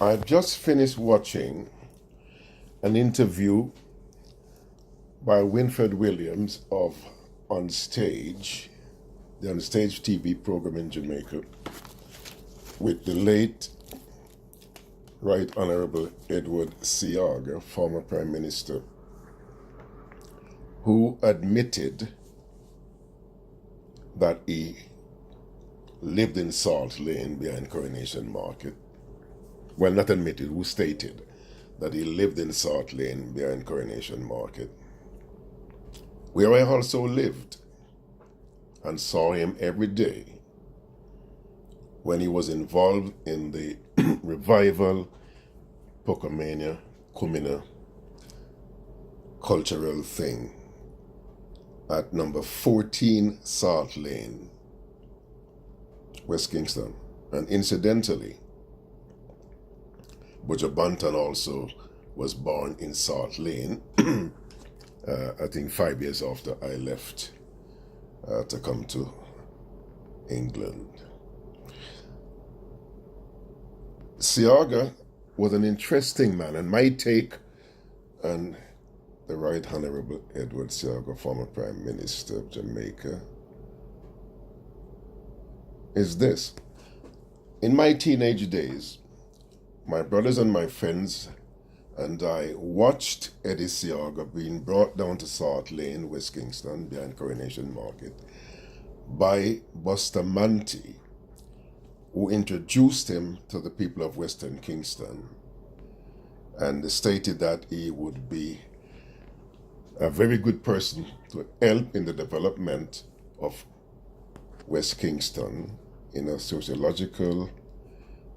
I've just finished watching an interview by Winfred Williams of On Stage, the On Stage TV program in Jamaica, with the late Right Honorable Edward Seaga, former Prime Minister, who admitted that he lived in Salt Lane behind Coronation Market. Well, not admitted, who stated that he lived in Salt Lane behind Coronation Market, where I also lived and saw him every day when he was involved in the revival Pocomania Kumina cultural thing at number 14 Salt Lane, West Kingston. And incidentally, Butcher Banton also was born in Salt Lane, I think 5 years after I left to come to England. Seaga was an interesting man, and my take on the Right Honorable Edward Seaga, former Prime Minister of Jamaica, is this. In my teenage days, my brothers and my friends and I watched Eddie Seaga being brought down to Salt Lane, West Kingston, behind Coronation Market, by Bustamante, who introduced him to the people of Western Kingston and stated that he would be a very good person to help in the development of West Kingston in a sociological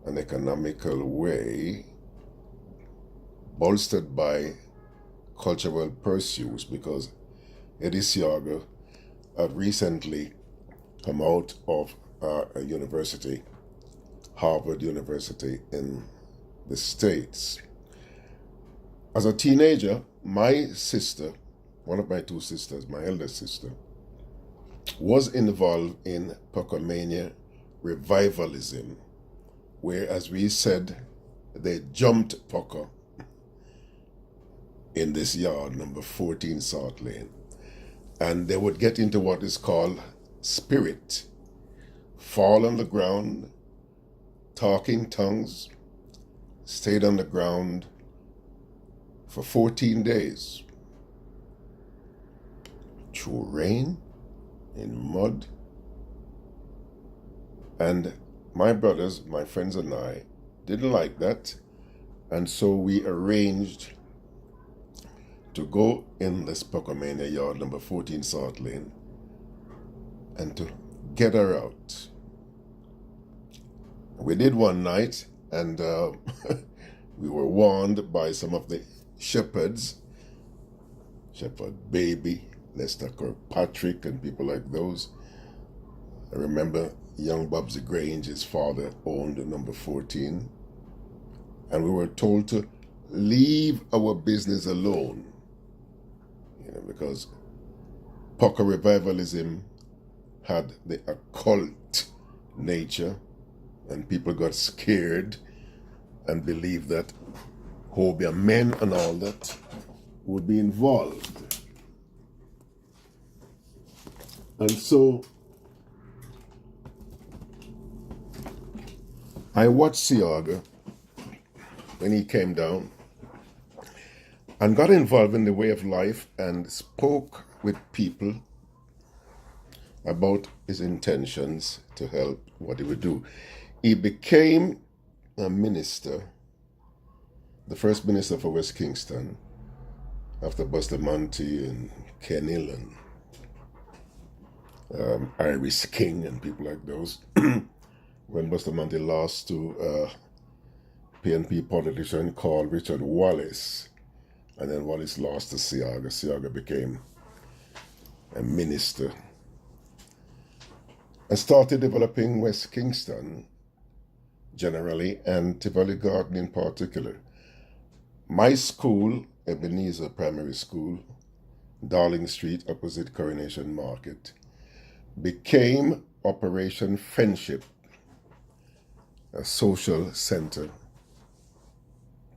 and economical way, bolstered by cultural pursuits, because Eddie Seaga had recently come out of a university, Harvard University in the States. As a teenager, my sister, one of my two sisters, my eldest sister, was involved in Pocomania revivalism, where, as we said, they jumped Poco in this yard, number 14 Salt Lane, and they would get into what is called spirit, fall on the ground, talking tongues, stayed on the ground for 14 days, through rain, in mud. And my brothers, my friends and I didn't like that, and so we arranged to go in this Pocomania yard, number 14 Salt Lane, and to get her out. We did one night, and we were warned by some of the shepherds, Shepherd Baby, Lester Kirkpatrick, and people like those. I remember young Bobsy Grange, his father, owned number 14, and we were told to leave our business alone, because Poca revivalism had the occult nature, and people got scared and believed that Hobia men and all that would be involved. And so I watched Seaga when he came down and got involved in the way of life and spoke with people about his intentions to help, what he would do. He became a minister, the first minister for West Kingston, after Bustamante and Ken Hill and Iris King and people like those. When Bustamante lost to a PNP politician called Richard Wallace, and then Wallace lost to Seaga. Seaga became a minister and started developing West Kingston generally, and Tivoli Garden in particular. My school, Ebenezer Primary School, Darling Street, opposite Coronation Market, became Operation Friendship, a social center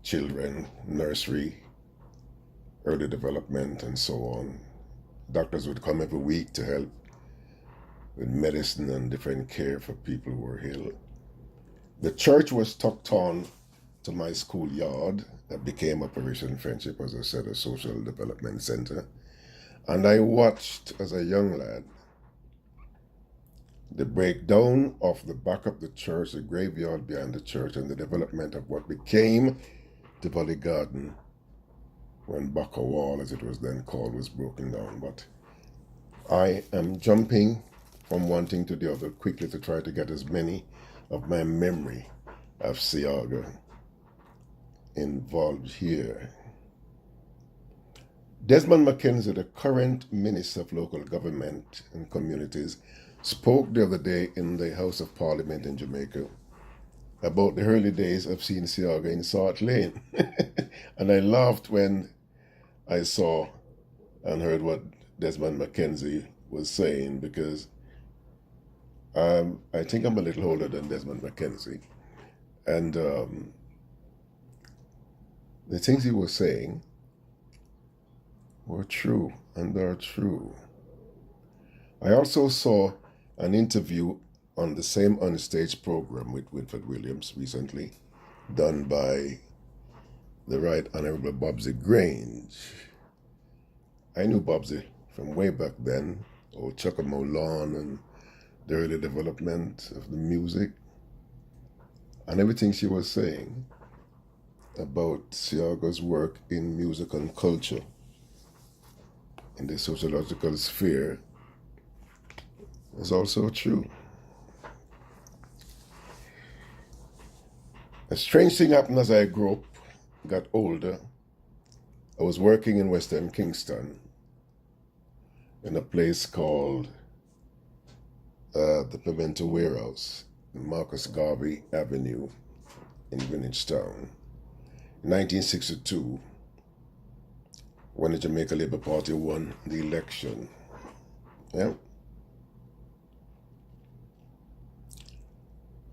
children, nursery, early development, and so on. Doctors would come every week to help with medicine and different care for people who were ill. The church was tucked on to my schoolyard that became Operation Friendship, as I said, a social development center. And I watched, as a young lad, the breakdown of the back of the church, the graveyard behind the church, and the development of what became the Valley Garden when Baka Wall, as it was then called, was broken down. But I am jumping from one thing to the other quickly to try to get as many of my memory of Seaga involved here. Desmond Mackenzie, the current Minister of Local Government and Communities, spoke the other day in the House of Parliament in Jamaica about the early days of seeing Seaga in Salt Lane. And I laughed when I saw and heard what Desmond Mackenzie was saying, because I think I'm a little older than Desmond Mackenzie. And the things he was saying were true, and are true. I also saw an interview on the same onstage program with Winfred Williams recently, done by the Right Honorable Bobsy Grange. I knew Bobsy from way back then, old Chuckamo Lawn and the early development of the music, and everything she was saying about Seaga's work in music and culture in the sociological sphere is also true. A strange thing happened as I grew up, got older. I was working in Western Kingston in a place called the Pimento Warehouse in Marcus Garvey Avenue in Greenwich Town. In 1962, when the Jamaica Labour Party won the election. Yeah.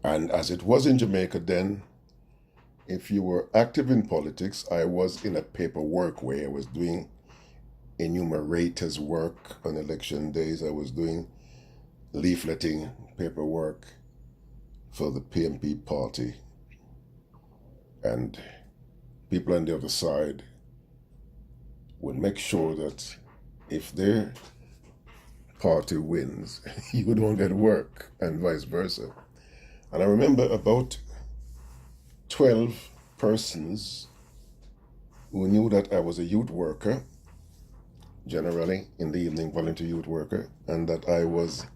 And as it was in Jamaica then, if you were active in politics, I was in a paperwork way. I was doing enumerators work on election days. I was doing leafleting paperwork for the PMP party. And people on the other side would make sure that if their party wins, you don't get work, and vice versa. And I remember about 12 persons who knew that I was a youth worker, generally in the evening volunteer youth worker, and that I was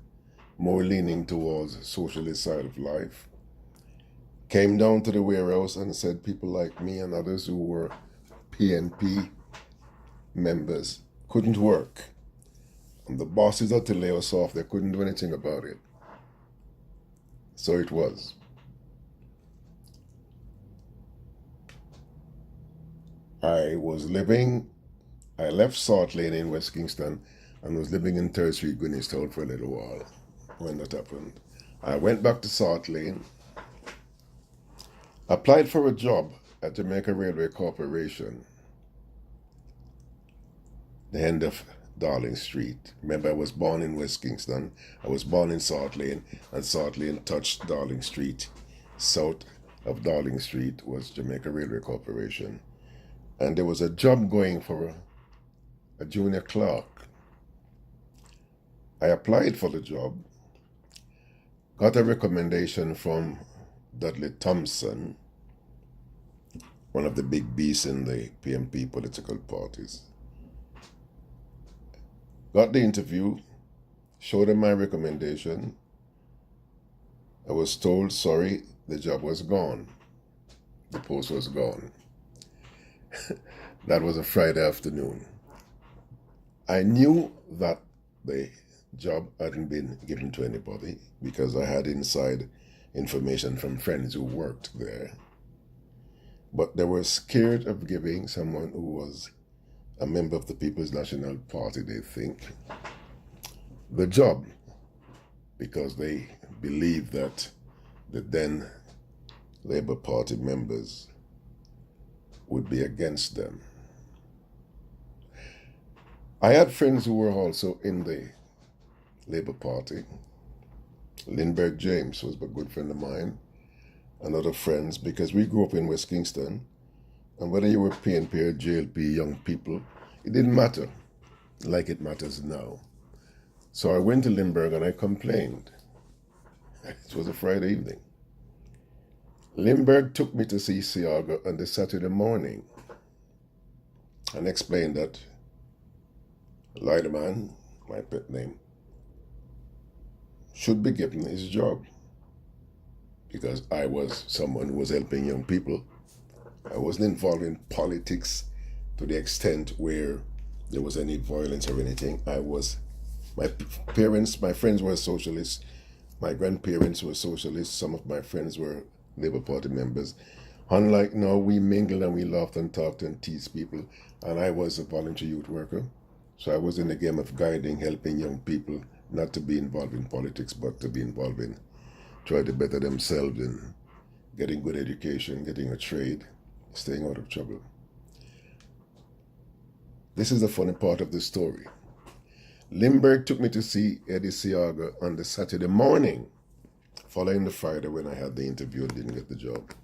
more leaning towards socialist side of life, came down to the warehouse and said people like me and others who were PNP members couldn't work. And the bosses had to lay us off. They couldn't do anything about it. So it was. I left Salt Lane in West Kingston and was living in 3rd Street, Greenwich Town for a little while when that happened. I went back to Salt Lane, applied for a job at Jamaica Railway Corporation, the end of Darling Street. Remember, I was born in West Kingston. I was born in Salt Lane, and Salt Lane touched Darling Street. South of Darling Street was Jamaica Railway Corporation. And there was a job going for a junior clerk. I applied for the job, got a recommendation from Dudley Thompson, one of the big beasts in the PMP political parties. Got the interview, showed him my recommendation. I was told, sorry, the job was gone. The post was gone. That was a Friday afternoon. I knew that the job hadn't been given to anybody because I had inside information from friends who worked there. But they were scared of giving someone who was a member of the People's National Party, they think, the job, because they believed that the then Labour Party members would be against them. I had friends who were also in the Labour Party. Lindbergh James was a good friend of mine, and other friends, because we grew up in West Kingston, and whether you were PNP or JLP young people, it didn't matter like it matters now. So I went to Lindbergh and I complained. It was a Friday evening. Lindbergh took me to see Seaga on the Saturday morning and explained that Liderman, my pet name, should be given his job because I was someone who was helping young people. I wasn't involved in politics to the extent where there was any violence or anything. My parents, my friends were socialists. My grandparents were socialists. Some of my friends were Labour Party members. Unlike now, we mingled and we laughed and talked and teased people. And I was a volunteer youth worker. So I was in the game of guiding, helping young people not to be involved in politics, but to be involved in trying to better themselves in getting good education, getting a trade, staying out of trouble. This is the funny part of the story. Lindbergh took me to see Eddie Seaga on the Saturday morning, following the Friday when I had the interview and didn't get the job.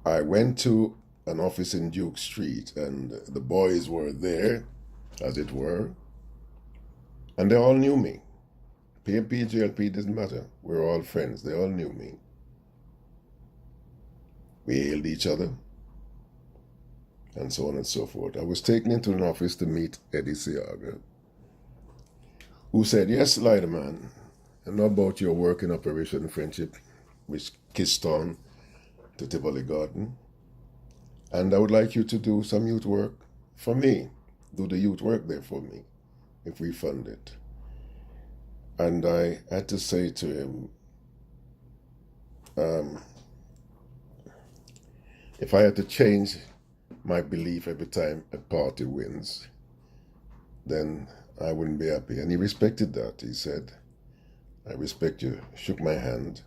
I went to an office in Duke Street, and the boys were there, as it were, and they all knew me. PNP, JLP didn't matter. We were all friends. They all knew me. We hailed each other, and so on and so forth. I was taken into an office to meet Eddie Seaga, who said, "Yes, Liderman, I know about your work in Operation Friendship, which kissed on to Tivoli Garden, and I would like you to do some youth work for me. Do the youth work there for me, if we fund it." And I had to say to him, if I had to change my belief every time a party wins, then I wouldn't be happy. And he respected that. He said, "I respect you," shook my hand,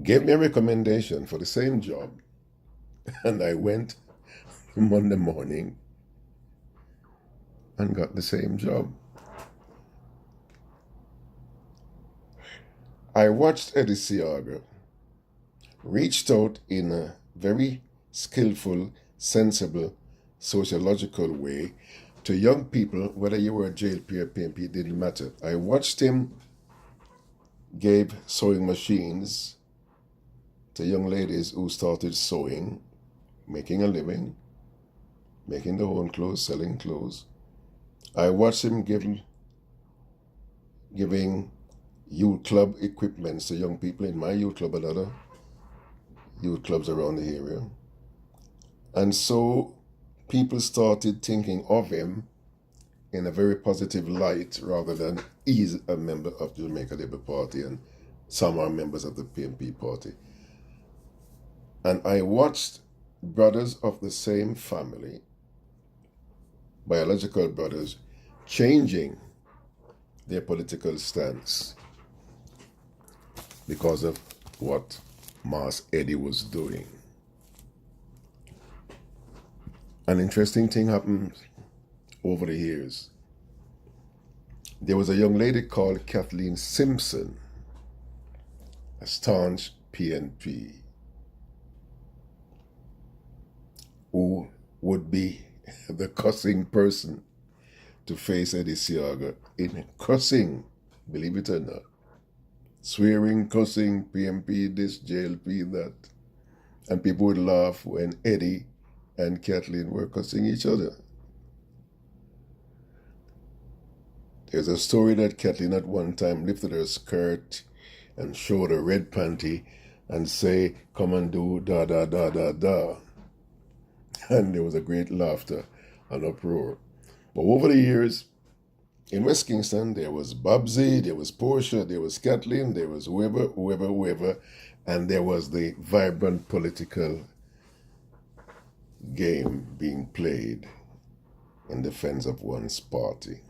gave me a recommendation for the same job, and I went Monday morning and got the same job. I watched Eddie Seaga reached out in a very skillful, sensible, sociological way to young people, whether you were a JLP or PNP, it didn't matter. I watched him gave sewing machines to young ladies who started sewing, making a living, making their own clothes, selling clothes. I watched him giving youth club equipments to young people in my youth club and other youth clubs around the area. And so people started thinking of him in a very positive light rather than he's a member of the Jamaica Labour Party and some are members of the PNP party. And I watched brothers of the same family, biological brothers, changing their political stance because of what Mas Eddie was doing. An interesting thing happened over the years. There was a young lady called Kathleen Simpson, a staunch PNP, who would be the cussing person to face Eddie Seaga in cussing, believe it or not. Swearing, cussing, PNP this, JLP that. And people would laugh when Eddie and Kathleen were cussing each other. There's a story that Kathleen at one time lifted her skirt and showed a red panty and say, "Come and do da da da da da." And there was a great laughter and uproar. But over the years, in West Kingston, there was Babsy, there was Portia, there was Kathleen, there was whoever, and there was the vibrant political game being played in defense of one's party.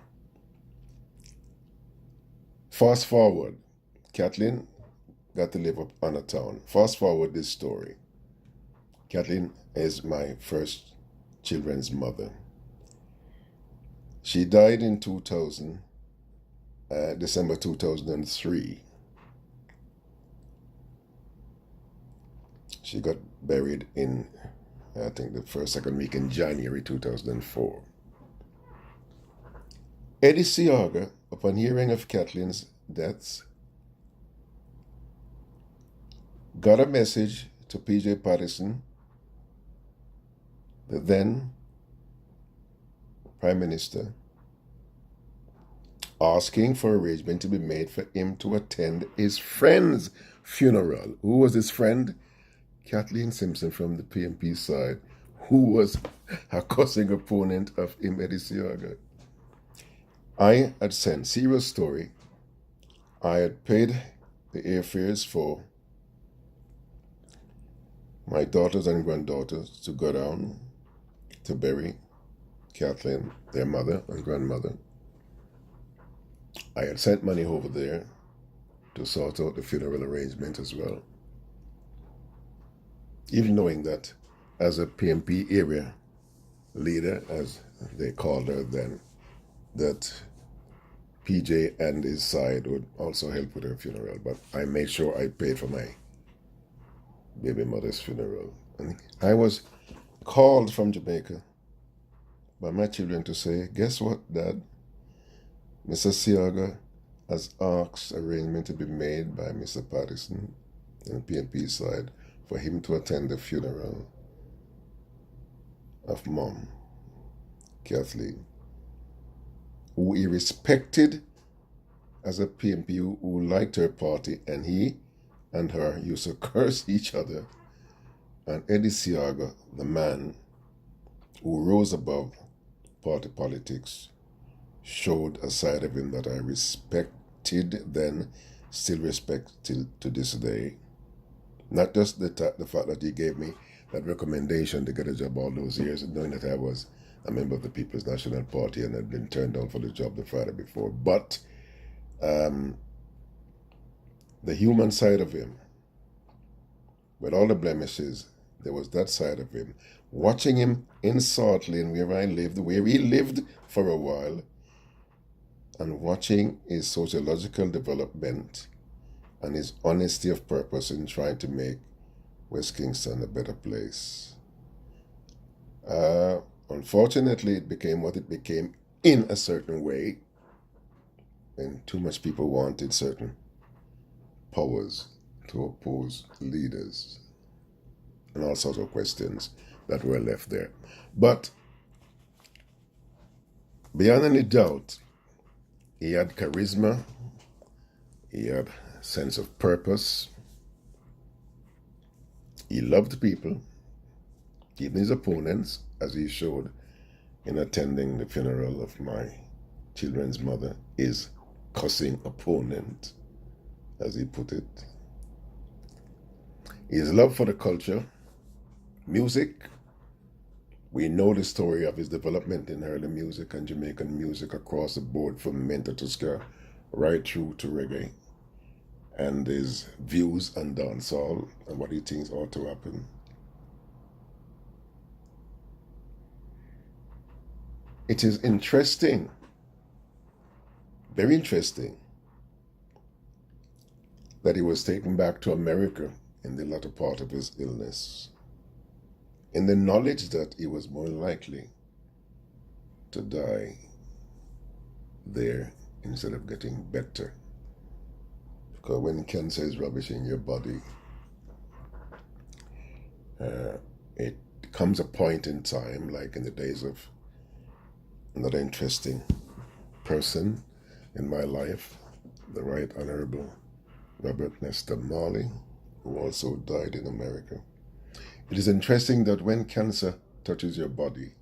Fast forward, Kathleen got to live up on a town. Fast forward this story. Kathleen is my first children's mother. She died in 2000, December 2003. She got buried in, I think, the second week in January 2004. Eddie Seaga, upon hearing of Kathleen's death, got a message to P.J. Patterson, the then Prime Minister, asking for arrangement to be made for him to attend his friend's funeral. Who was his friend? Kathleen Simpson from the PMP side, who was a cussing opponent of him, Eddie Seaga. I had sent serious story. I had paid the airfares for my daughters and granddaughters to go down to bury Kathleen, their mother and grandmother. I had sent money over there to sort out the funeral arrangement as well. Even knowing that as a PMP area leader, as they called her then, that PJ and his side would also help with her funeral. But I made sure I paid for my baby mother's funeral. And I was called from Jamaica by my children to say, guess what, Dad? Mr. Seaga has asked arrangement to be made by Mr. Patterson on the PNP side for him to attend the funeral of Mom, Kathleen, who he respected as a PMP, who liked her party, and he and her used to curse each other. And Eddie Seaga, the man who rose above party politics, showed a side of him that I respected then, still respect till to this day. Not just the fact that he gave me that recommendation to get a job all those years, knowing that I was a member of the People's National Party and had been turned down for the job the Friday before, but the human side of him, with all the blemishes, there was that side of him. Watching him in Salt Lane, where I lived, where he lived for a while, and watching his sociological development and his honesty of purpose in trying to make West Kingston a better place. Unfortunately, it became what it became in a certain way, and too much people wanted certain powers to oppose leaders and all sorts of questions that were left there. But beyond any doubt, he had charisma, he had a sense of purpose, he loved people, even his opponents, as he showed in attending the funeral of my children's mother, his cussing opponent, as he put it. His love for the culture, music. We know the story of his development in early music and Jamaican music across the board, from Menta to ska right through to reggae, and his views on dancehall and what he thinks ought to happen. It is interesting, very interesting, that he was taken back to America in the latter part of his illness, in the knowledge that he was more likely to die there instead of getting better. Because when cancer is rubbish in your body, it comes a point in time, like in the days of another interesting person in my life, the Right Honorable Robert Nesta Marley, who also died in America. It is interesting that when cancer touches your body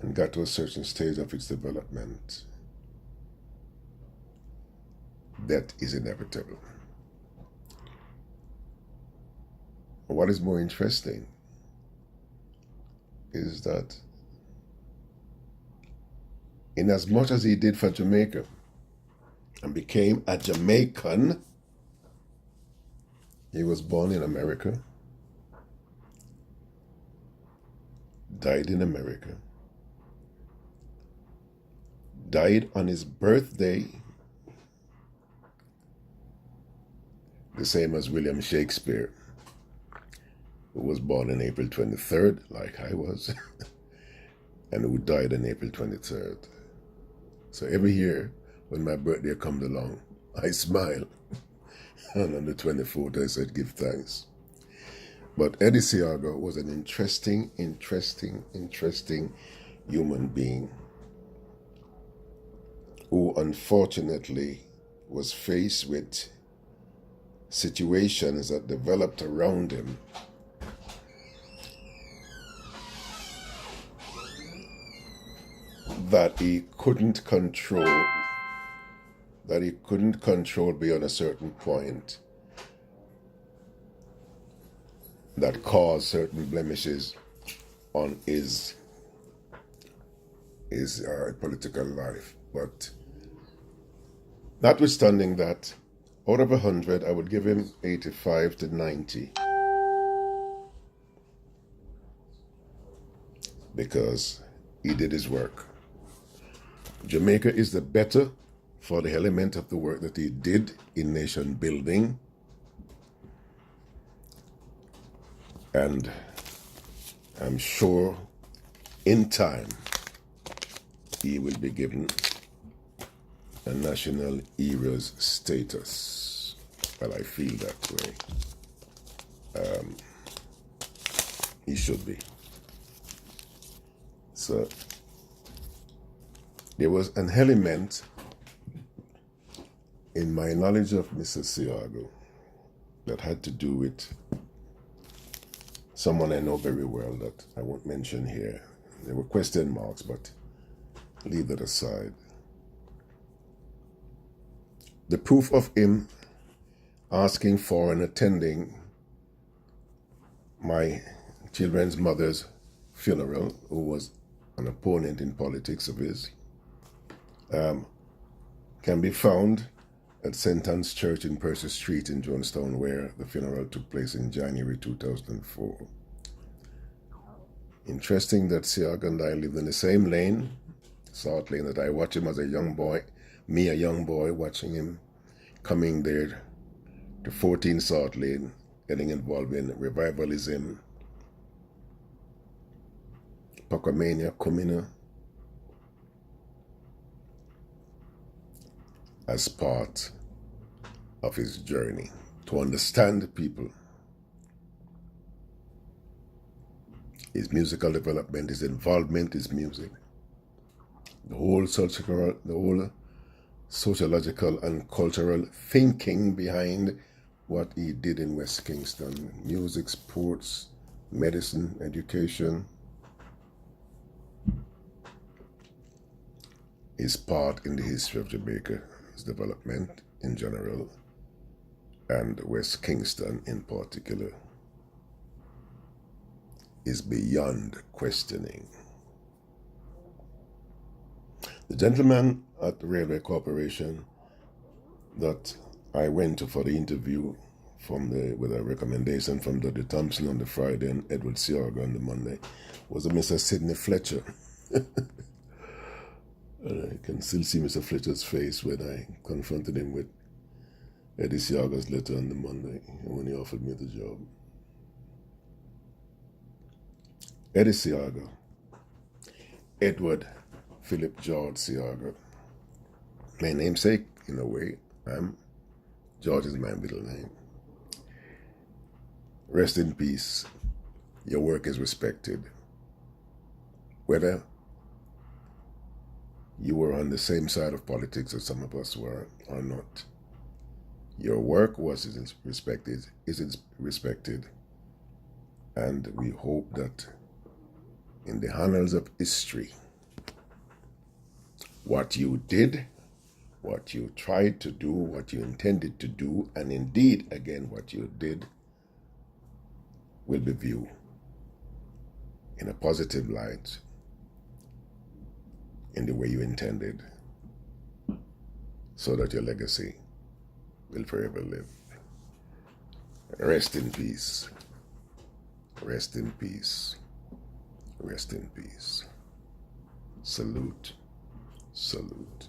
and got to a certain stage of its development, death is inevitable. What is more interesting is that in as much as he did for Jamaica and became a Jamaican, he was born in America, died in America, died on his birthday, the same as William Shakespeare, who was born on April 23rd, like I was, and who died on April 23rd. So every year when my birthday comes along, I smile. And on the 24th, I said, give thanks. But Eddie Seaga was an interesting human being who unfortunately was faced with situations that developed around him that he couldn't control, beyond a certain point, that caused certain blemishes on his political life. But notwithstanding that, out of 100, I would give him 85 to 90. Because he did his work. Jamaica is the better for the element of the work that he did in nation building. And I'm sure in time he will be given a national hero's status. Well, I feel that way. He should be. So there was an element in my knowledge of Mr. Seaga that had to do with someone I know very well that I won't mention here. There were question marks, but leave that aside. The proof of him asking for and attending my children's mother's funeral, who was an opponent in politics of his, can be found at St. Anne's Church in Percy Street in Jonestown, where the funeral took place in January 2004. Interesting that Seaga and I lived in the same lane, South Lane, that I watched him as a young boy, me a young boy, watching him coming there to 14 South Lane, getting involved in revivalism, Pocomania, Kumina, as part of his journey to understand people. His musical development, his involvement, his music, the whole sociological and cultural thinking behind what he did in West Kingston, music, sports, medicine, education, his part in the history of Jamaica, his development in general, and West Kingston in particular, is beyond questioning. The gentleman at the Railway Corporation that I went to for the interview with a recommendation from Dudley Thompson on the Friday and Edward Seaga on the Monday was a Mr. Sidney Fletcher. And I can still see Mr. Fletcher's face when I confronted him with Eddie Seaga's letter on the Monday and when he offered me the job. Eddie Seaga, Edward Philip George Seaga, my namesake in a way. George is my middle name. Rest in peace. Your work is respected. Whether you were on the same side of politics as some of us were or not, your work was respected, is respected, and we hope that in the annals of history, what you did, what you tried to do, what you intended to do, and indeed, again, what you did, will be viewed in a positive light, in the way you intended, so that your legacy will forever live. Rest in peace. Rest in peace. Rest in peace. Salute. Salute.